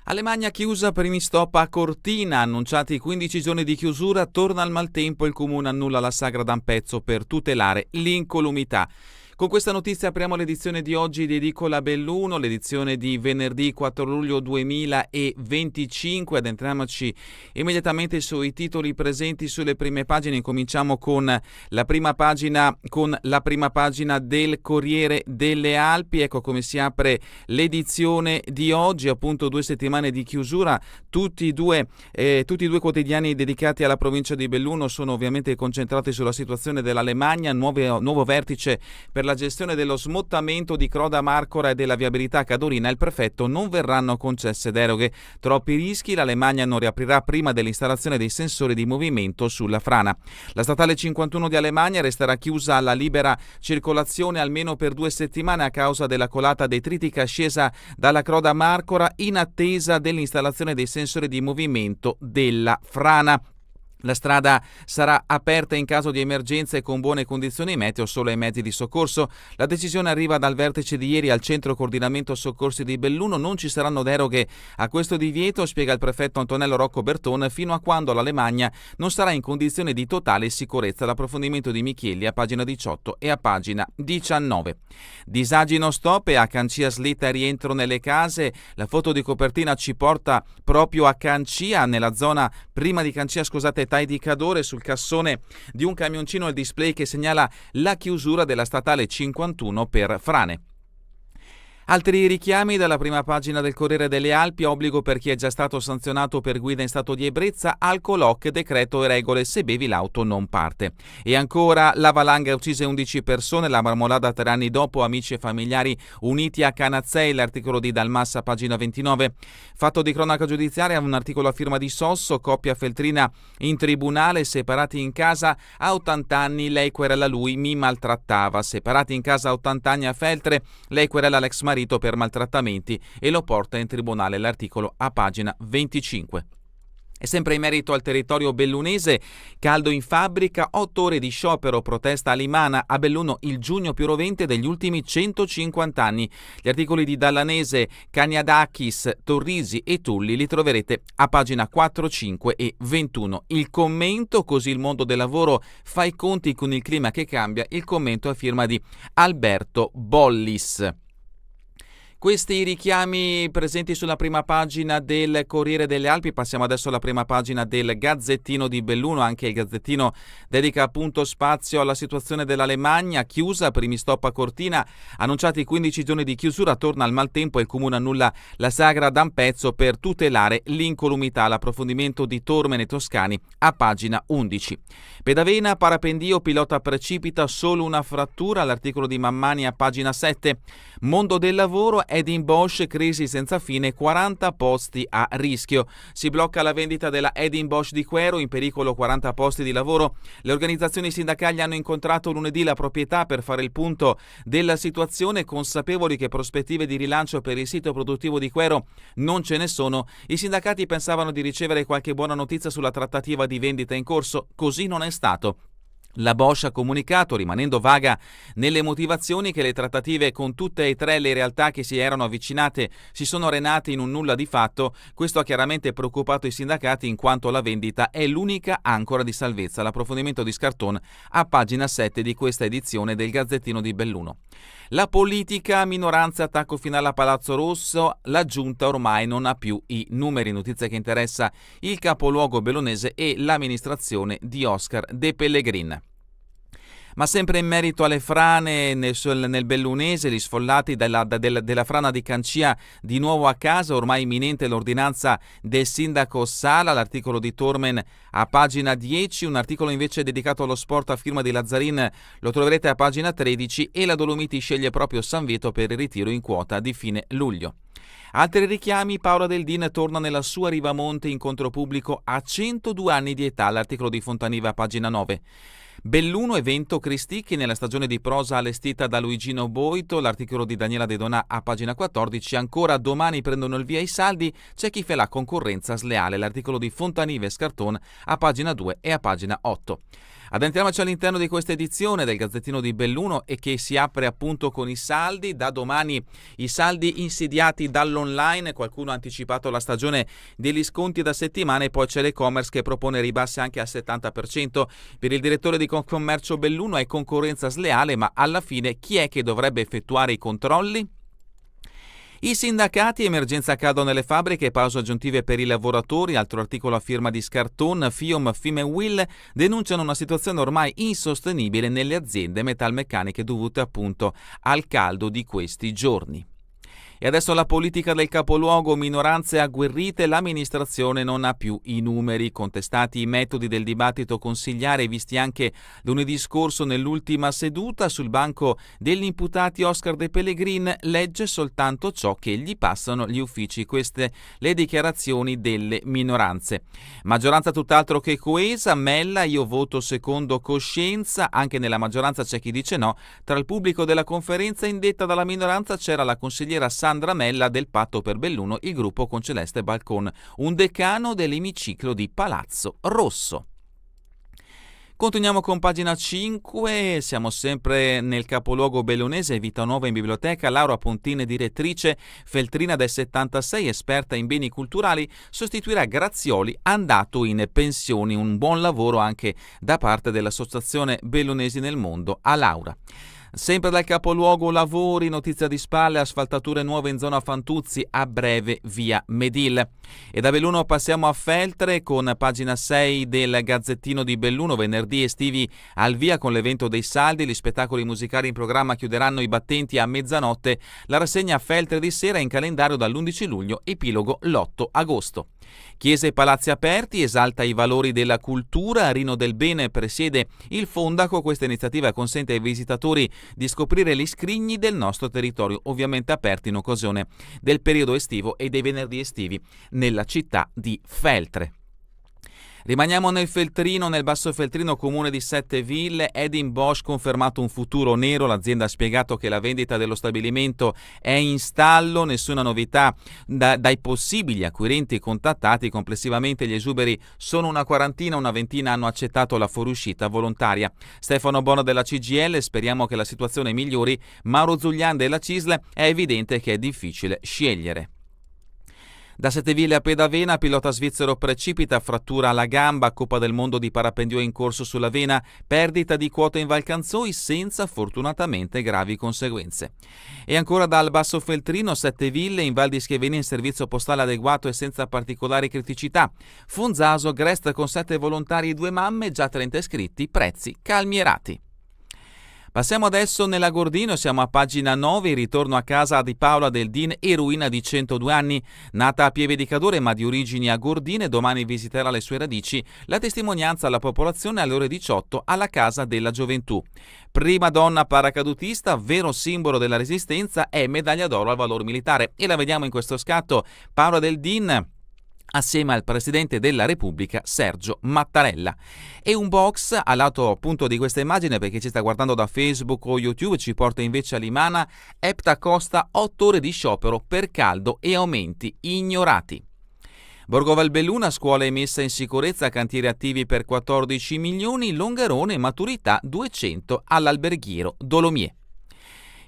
Alemagna chiusa, primi stop a Cortina, annunciati 15 giorni di chiusura, torna al maltempo, il comune annulla la sagra d'Ampezzo per tutelare l'incolumità. Con questa notizia apriamo l'edizione di oggi di Edicola Belluno, l'edizione di venerdì 4 luglio 2025. Addentriamoci immediatamente sui titoli presenti sulle prime pagine. Incominciamo con la prima pagina del Corriere delle Alpi. Ecco come si apre l'edizione di oggi, appunto 2 settimane di chiusura. Tutti i due quotidiani dedicati alla provincia di Belluno sono ovviamente concentrati sulla situazione dell'Alemagna, nuovo vertice per la gestione dello smottamento di Croda Marcora e della viabilità Cadorina. Il prefetto: non verranno concesse deroghe, troppi rischi, l'Alemagna non riaprirà prima dell'installazione dei sensori di movimento sulla frana. La statale 51 di Alemagna resterà chiusa alla libera circolazione almeno per 2 settimane a causa della colata detritica scesa dalla Croda Marcora in attesa dell'installazione dei sensori di movimento della frana. La strada sarà aperta in caso di emergenza e con buone condizioni meteo solo ai mezzi di soccorso. La decisione arriva dal vertice di ieri al Centro Coordinamento Soccorsi di Belluno. Non ci saranno deroghe a questo divieto, spiega il prefetto Antonello Rocco Berton, fino a quando l'Alemagna non sarà in condizione di totale sicurezza. L'approfondimento di Michielli a pagina 18 e a pagina 19. Disagi non stop e a Cancia slitta e rientro nelle case. La foto di copertina ci porta proprio a Cancia, nella zona prima di Cancia, Tai di Cadore. Sul cassone di un camioncino il display che segnala la chiusura della statale 51 per frane. Altri richiami dalla prima pagina del Corriere delle Alpi: obbligo per chi è già stato sanzionato per guida in stato di ebbrezza, alcolock, decreto e regole, se bevi l'auto non parte. E ancora, la valanga uccise 11 persone, la marmolada 3 anni dopo, amici e familiari uniti a Canazzei, l'articolo di Dalmassa, pagina 29. Fatto di cronaca giudiziaria, un articolo a firma di Sosso, coppia feltrina in tribunale, separati in casa a 80 anni, lei querela lui, mi maltrattava. Separati in casa a 80 anni a Feltre, lei querela l'ex marito per maltrattamenti e lo porta in tribunale, l'articolo a pagina 25. E sempre in merito al territorio bellunese, caldo in fabbrica, 8 ore di sciopero, protesta a Limana, a Belluno il giugno più rovente degli ultimi 150 anni. Gli articoli di Dallanese, Cagnadakis, Torrisi e Tulli li troverete a pagina 4, 5 e 21. Il commento: così il mondo del lavoro fa i conti con il clima che cambia. Il commento a firma di Alberto Bollis. Questi i richiami presenti sulla prima pagina del Corriere delle Alpi. Passiamo adesso alla prima pagina del Gazzettino di Belluno. Anche il Gazzettino dedica appunto spazio alla situazione dell'Alemagna, chiusa, primi stop a Cortina, annunciati 15 giorni di chiusura, torna al maltempo e il comune annulla la sagra d'Ampezzo per tutelare l'incolumità. L'approfondimento di Tormene Toscani a pagina 11. Pedavena, parapendio, pilota precipita, solo una frattura, l'articolo di Mammani a pagina 7. Mondo del lavoro, Edin Bosch, crisi senza fine, 40 posti a rischio. Si blocca la vendita della Edin Bosch di Quero, in pericolo 40 posti di lavoro. Le organizzazioni sindacali hanno incontrato lunedì la proprietà per fare il punto della situazione, consapevoli che prospettive di rilancio per il sito produttivo di Quero non ce ne sono. I sindacati pensavano di ricevere qualche buona notizia sulla trattativa di vendita in corso, così non è stato. La Bosch ha comunicato, rimanendo vaga nelle motivazioni, che le trattative con tutte e 3 le realtà che si erano avvicinate si sono arenate in un nulla di fatto. Questo ha chiaramente preoccupato i sindacati, in quanto la vendita è l'unica ancora di salvezza. L'approfondimento di Scarton a pagina 7 di questa edizione del Gazzettino di Belluno. La politica, minoranza, attacco finale a Palazzo Rosso, la giunta ormai non ha più i numeri, notizia che interessa il capoluogo bellunese e l'amministrazione di Oscar De Pellegrin. Ma sempre in merito alle frane nel bellunese, gli sfollati della frana di Cancia di nuovo a casa, ormai imminente l'ordinanza del sindaco Sala, l'articolo di Tormen a pagina 10, un articolo invece dedicato allo sport a firma di Lazzarin lo troverete a pagina 13, e la Dolomiti sceglie proprio San Vito per il ritiro in quota di fine luglio. Altri richiami: Paola Del Din torna nella sua Rivamonte, incontro pubblico a 102 anni di età, l'articolo di Fontanive a pagina 9. Belluno, evento Cristicchi nella stagione di prosa allestita da Luigino Boito, l'articolo di Daniela De Donà a pagina 14. Ancora, domani prendono il via i saldi, c'è chi fa la concorrenza sleale, l'articolo di Fontanive e Scarton a pagina 2 e a pagina 8. Addentriamoci all'interno di questa edizione del Gazzettino di Belluno e che si apre appunto con i saldi. Da domani i saldi insidiati dall'online, qualcuno ha anticipato la stagione degli sconti da settimana e poi c'è l'e-commerce che propone ribassi anche al 70%. Per il direttore di Confcommercio Belluno è concorrenza sleale, ma alla fine chi è che dovrebbe effettuare i controlli? I sindacati, emergenza caldo nelle fabbriche, pause aggiuntive per i lavoratori, altro articolo a firma di Scarton, FIOM, FIMEWILL denunciano una situazione ormai insostenibile nelle aziende metalmeccaniche dovute appunto al caldo di questi giorni. E adesso la politica del capoluogo, minoranze agguerrite, l'amministrazione non ha più i numeri. Contestati i metodi del dibattito consigliare visti anche lunedì scorso nell'ultima seduta, sul banco degli imputati Oscar De Pellegrin legge soltanto ciò che gli passano gli uffici, queste le dichiarazioni delle minoranze. Maggioranza tutt'altro che coesa, Mella, io voto secondo coscienza, anche nella maggioranza c'è chi dice no. Tra il pubblico della conferenza indetta dalla minoranza c'era la consigliera Sandra Mella del Patto per Belluno, il gruppo con Celeste Balcon, un decano dell'emiciclo di Palazzo Rosso. Continuiamo con pagina 5, siamo sempre nel capoluogo bellunese, Vita Nuova in biblioteca, Laura Pontine, direttrice, feltrina del 76, esperta in beni culturali, sostituirà Grazioli, andato in pensione. Un buon lavoro anche da parte dell'Associazione Bellunesi nel Mondo a Laura. Sempre dal capoluogo lavori, notizia di spalle, asfaltature nuove in zona Fantuzzi, a breve via Medil. E da Belluno passiamo a Feltre con pagina 6 del Gazzettino di Belluno, venerdì estivi al via con l'evento dei saldi, gli spettacoli musicali in programma chiuderanno i battenti a mezzanotte, la rassegna a Feltre di sera in calendario dall'11 luglio, epilogo l'8 agosto. Chiese e palazzi aperti, esalta i valori della cultura, Rino Del Bene presiede il Fondaco, questa iniziativa consente ai visitatori di scoprire gli scrigni del nostro territorio, ovviamente aperti in occasione del periodo estivo e dei venerdì estivi nella città di Feltre. Rimaniamo nel Feltrino, nel Basso Feltrino, comune di Sette Ville. Edin Bosch confermato un futuro nero, l'azienda ha spiegato che la vendita dello stabilimento è in stallo, nessuna novità dai possibili acquirenti contattati. Complessivamente gli esuberi sono una quarantina, una ventina hanno accettato la fuoriuscita volontaria. Stefano Bono della CGIL, speriamo che la situazione migliori. Mauro Zuglian della CISL, è evidente che è difficile scegliere. Da Setteville a Pedavena, pilota svizzero precipita, frattura alla gamba, Coppa del Mondo di parapendio in corso sulla vena, perdita di quota in Valcanzoi senza fortunatamente gravi conseguenze. E ancora dal Basso Feltrino, Setteville, in Val di Schiaveni in servizio postale adeguato e senza particolari criticità. Fonzaso, Grest con 7 volontari e 2 mamme, già 30 iscritti, prezzi calmierati. Passiamo adesso nella Gordino, siamo a pagina 9, il ritorno a casa di Paola Del Din, eroina di 102 anni, nata a Pieve di Cadore ma di origini agordine, domani visiterà le sue radici, la testimonianza alla popolazione alle ore 18 alla Casa della Gioventù. Prima donna paracadutista, vero simbolo della resistenza, è medaglia d'oro al valor militare e la vediamo in questo scatto, Paola Del Din assieme al Presidente della Repubblica Sergio Mattarella. E un box al lato appunto di questa immagine, perché ci sta guardando da Facebook o YouTube, ci porta invece a Limana. Epta Costa, 8 ore di sciopero per caldo e aumenti ignorati. Borgo Valbelluna, scuole messa in sicurezza, cantieri attivi per 14 milioni, Longarone, maturità 200 all'alberghiero Dolomier.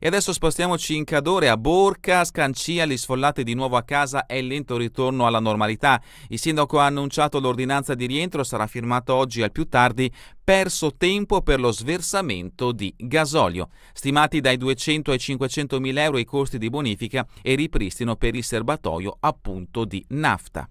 E adesso spostiamoci in Cadore, a Borca, Scancia, gli sfollati di nuovo a casa e il lento ritorno alla normalità. Il sindaco ha annunciato l'ordinanza di rientro, sarà firmata oggi al più tardi, perso tempo per lo sversamento di gasolio. Stimati dai 200 ai 500 mila euro i costi di bonifica e ripristino per il serbatoio appunto di nafta.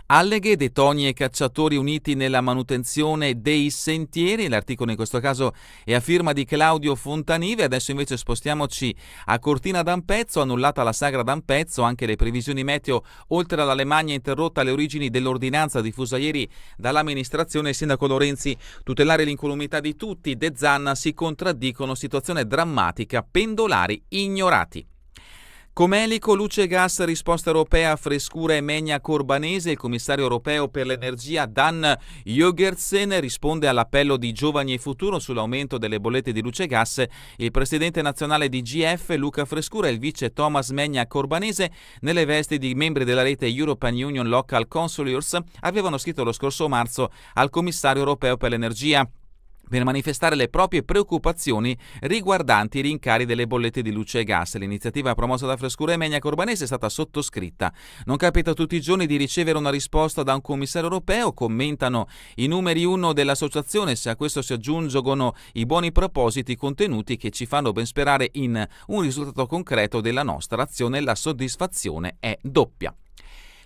Alleghe, detoni e cacciatori uniti nella manutenzione dei sentieri. L'articolo in questo caso è a firma di Claudio Fontanive. Adesso invece spostiamoci a Cortina d'Ampezzo, annullata la sagra d'Ampezzo, anche le previsioni meteo oltre all'Alemagna interrotta alle origini dell'ordinanza diffusa ieri dall'amministrazione. Il sindaco Lorenzi, tutelare l'incolumità di tutti, De Zanna si contraddicono, situazione drammatica, pendolari ignorati. Comelico, luce e gas, risposta europea a Frescura e Megna Corbanese. Il commissario europeo per l'energia Dan Jørgensen risponde all'appello di Giovani e Futuro sull'aumento delle bollette di luce e gas. Il presidente nazionale di GF Luca Frescura e il vice Thomas Megna Corbanese, nelle vesti di membri della rete European Union Local Councillors, avevano scritto lo scorso marzo al commissario europeo per l'energia per manifestare le proprie preoccupazioni riguardanti i rincari delle bollette di luce e gas. L'iniziativa promossa da Frescura e Megna Corbanese è stata sottoscritta. Non capita tutti i giorni di ricevere una risposta da un commissario europeo, commentano i numeri 1 dell'associazione. Se a questo si aggiungono i buoni propositi contenuti che ci fanno ben sperare in un risultato concreto della nostra azione, la soddisfazione è doppia.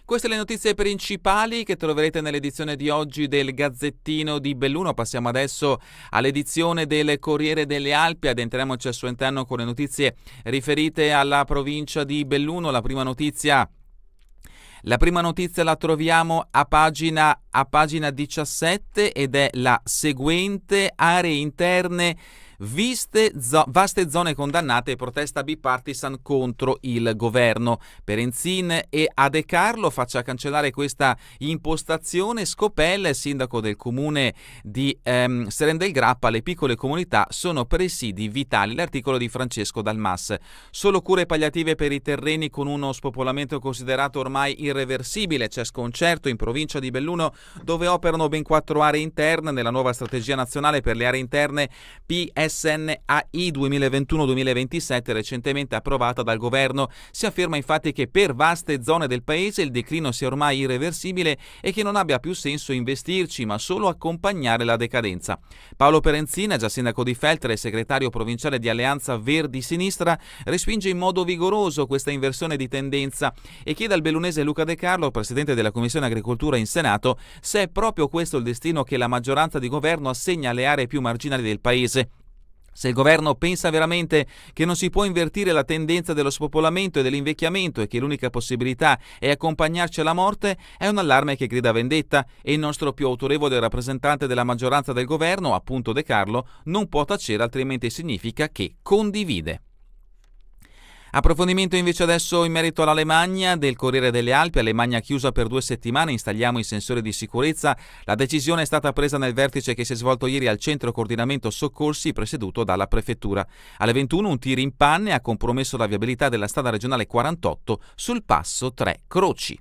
Queste le notizie principali che troverete nell'edizione di oggi del Gazzettino di Belluno. Passiamo adesso all'edizione del Corriere delle Alpi, addentriamoci al suo interno con le notizie riferite alla provincia di Belluno. La prima notizia la troviamo a pagina 17 ed è la seguente: aree interne, vaste zone condannate e protesta bipartisan contro il governo. Perenzin e De Carlo faccia cancellare questa impostazione. Scopella, sindaco del comune di Serena del Grappa: le piccole comunità sono presidi vitali. L'articolo di Francesco Dalmas. Solo cure palliative per i terreni con uno spopolamento considerato ormai irreversibile. C'è sconcerto in provincia di Belluno, dove operano ben 4 aree interne. Nella nuova strategia nazionale per le aree interne SNAI 2021-2027, recentemente approvata dal governo, si afferma infatti che per vaste zone del paese il declino sia ormai irreversibile e che non abbia più senso investirci, ma solo accompagnare la decadenza. Paolo Perenzin, già sindaco di Feltre e segretario provinciale di Alleanza Verdi-Sinistra, respinge in modo vigoroso questa inversione di tendenza e chiede al bellunese Luca De Carlo, presidente della Commissione Agricoltura in Senato, se è proprio questo il destino che la maggioranza di governo assegna alle aree più marginali del paese. Se il governo pensa veramente che non si può invertire la tendenza dello spopolamento e dell'invecchiamento e che l'unica possibilità è accompagnarci alla morte, è un allarme che grida vendetta, e il nostro più autorevole rappresentante della maggioranza del governo, appunto De Carlo, non può tacere, altrimenti significa che condivide. Approfondimento invece adesso in merito all'Alemagna del Corriere delle Alpi. Alemagna chiusa per 2 settimane, installiamo i sensori di sicurezza. La decisione è stata presa nel vertice che si è svolto ieri al centro coordinamento soccorsi presieduto dalla prefettura. Alle 21 un tir in panne ha compromesso la viabilità della strada regionale 48 sul passo 3 Croci.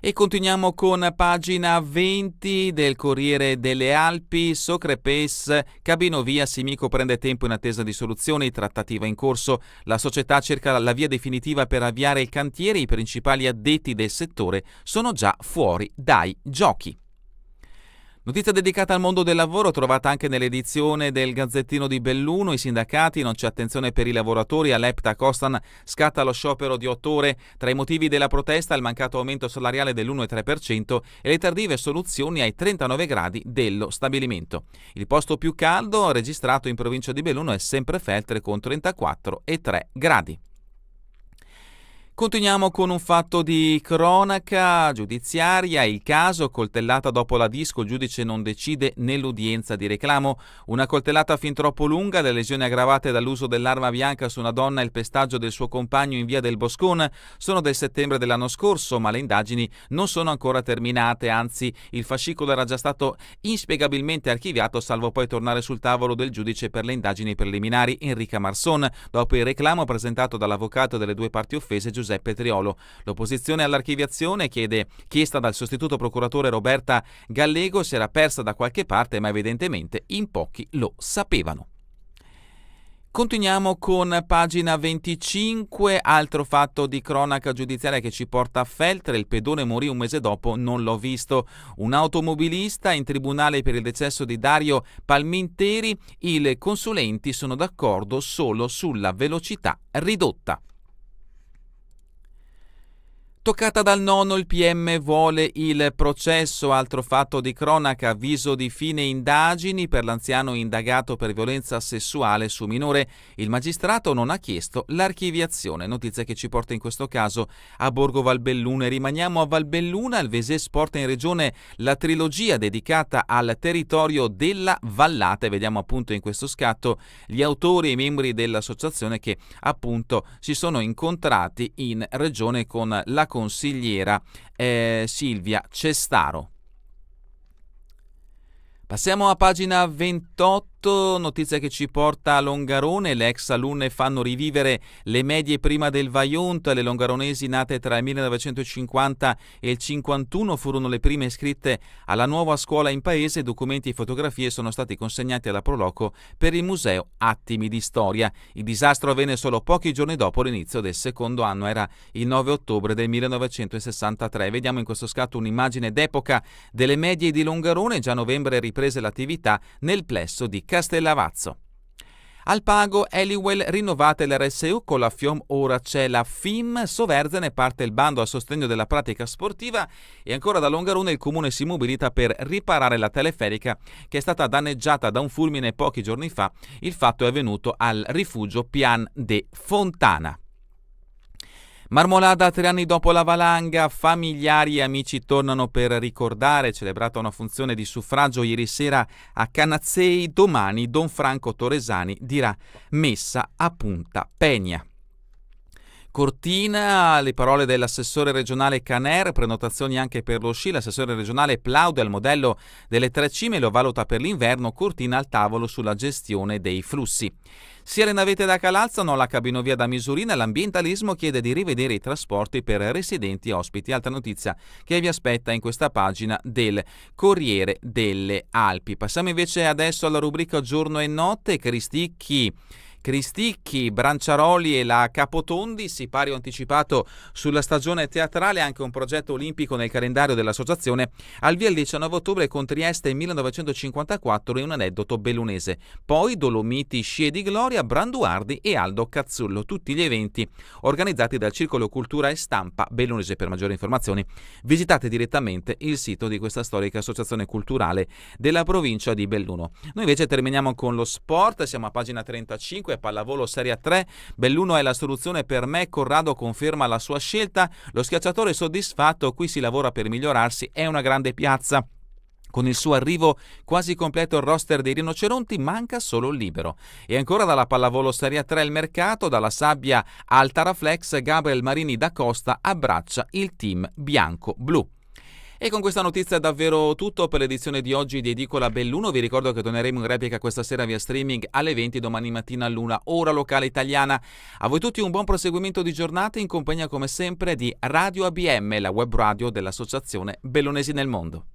E continuiamo con pagina 20 del Corriere delle Alpi. Socrepes, Cabinovia, Simico prende tempo in attesa di soluzioni, trattativa in corso. La società cerca la via definitiva per avviare il cantiere. I principali addetti del settore sono già fuori dai giochi. Notizia dedicata al mondo del lavoro trovata anche nell'edizione del Gazzettino di Belluno. I sindacati, non c'è attenzione per i lavoratori, all'Epta Costan scatta lo sciopero di 8 ore. Tra i motivi della protesta il mancato aumento salariale dell'1,3% e le tardive soluzioni ai 39 gradi dello stabilimento. Il posto più caldo registrato in provincia di Belluno è sempre Feltre con 34,3 gradi. Continuiamo con un fatto di cronaca giudiziaria. Il caso coltellata dopo la disco, il giudice non decide nell'udienza di reclamo. Una coltellata fin troppo lunga, le lesioni aggravate dall'uso dell'arma bianca su una donna e il pestaggio del suo compagno in via del Boscone sono del settembre dell'anno scorso, ma le indagini non sono ancora terminate, anzi il fascicolo era già stato inspiegabilmente archiviato, salvo poi tornare sul tavolo del giudice per le indagini preliminari Enrica Marson, dopo il reclamo presentato dall'avvocato delle 2 parti offese Giuseppe Triolo. L'opposizione all'archiviazione, chiesta dal sostituto procuratore Roberta Gallego, si era persa da qualche parte, ma evidentemente in pochi lo sapevano. Continuiamo con pagina 25, altro fatto di cronaca giudiziaria che ci porta a Feltre. Il pedone morì un mese dopo, non l'ho visto. Un automobilista in tribunale per il decesso di Dario Palminteri. I consulenti sono d'accordo solo sulla velocità ridotta. Toccata dal nonno, il PM vuole il processo, altro fatto di cronaca, avviso di fine indagini per l'anziano indagato per violenza sessuale su minore. Il magistrato non ha chiesto l'archiviazione, notizia che ci porta in questo caso a Borgo Valbelluna. Rimaniamo a Valbelluna, il Veses porta in regione la trilogia dedicata al territorio della Vallata e vediamo appunto in questo scatto gli autori e i membri dell'associazione che appunto si sono incontrati in regione con la consigliera Silvia Cestaro. Passiamo a pagina 28, notizia che ci porta a Longarone. Le ex alunne fanno rivivere le medie prima del Vajont. Le longaronesi nate tra il 1950 e il 51 furono le prime iscritte alla nuova scuola in paese. Documenti e fotografie sono stati consegnati alla Proloco per il museo Attimi di Storia. Il disastro avvenne solo pochi giorni dopo l'inizio del secondo anno, era il 9 ottobre del 1963. Vediamo in questo scatto un'immagine d'epoca delle medie di Longarone. Già a novembre riprese l'attività nel plesso di Castellavazzo. Al Pago, Eliwell rinnovate l'RSU con la FIOM, ora c'è la FIM. Soverzene parte il bando a sostegno della pratica sportiva e ancora da Longarone il comune si mobilita per riparare la teleferica che è stata danneggiata da un fulmine pochi giorni fa. Il fatto è avvenuto al rifugio Pian de Fontana. Marmolada 3 anni dopo la valanga, familiari e amici tornano per ricordare, celebrata una funzione di suffragio ieri sera a Canazzei, domani Don Franco Torresani dirà messa a Punta Pegna. Cortina, le parole dell'assessore regionale Caner, prenotazioni anche per lo sci, l'assessore regionale plaude al modello delle 3 cime e lo valuta per l'inverno. Cortina al tavolo sulla gestione dei flussi. Sia le navette da Calalzano, la cabinovia da Misurina, l'ambientalismo chiede di rivedere i trasporti per residenti e ospiti. Altra notizia che vi aspetta in questa pagina del Corriere delle Alpi. Passiamo invece adesso alla rubrica Giorno e Notte. Cristicchi, Branciaroli e la Capotondi, sipario anticipato sulla stagione teatrale, anche un progetto olimpico nel calendario dell'associazione, al via il 19 ottobre con Trieste 1954 e un aneddoto bellunese. Poi Dolomiti, Scie di Gloria, Branduardi e Aldo Cazzullo, tutti gli eventi organizzati dal Circolo Cultura e Stampa Bellunese. Per maggiori informazioni visitate direttamente il sito di questa storica associazione culturale della provincia di Belluno. Noi invece terminiamo con lo sport, siamo a pagina 35. Pallavolo Serie 3, Belluno è la soluzione per me, Corrado conferma la sua scelta, lo schiacciatore è soddisfatto, qui si lavora per migliorarsi, è una grande piazza. Con il suo arrivo quasi completo il roster dei rinoceronti, manca solo il libero. E ancora dalla pallavolo Serie 3 il mercato, dalla sabbia al Taraflex, Gabriel Marini da Costa abbraccia il team bianco-blu. E con questa notizia è davvero tutto per l'edizione di oggi di Edicola Belluno. Vi ricordo che torneremo in replica questa sera via streaming alle 20, domani mattina all'1, ora locale italiana. A voi tutti un buon proseguimento di giornata in compagnia come sempre di Radio ABM, la web radio dell'Associazione Bellunesi nel Mondo.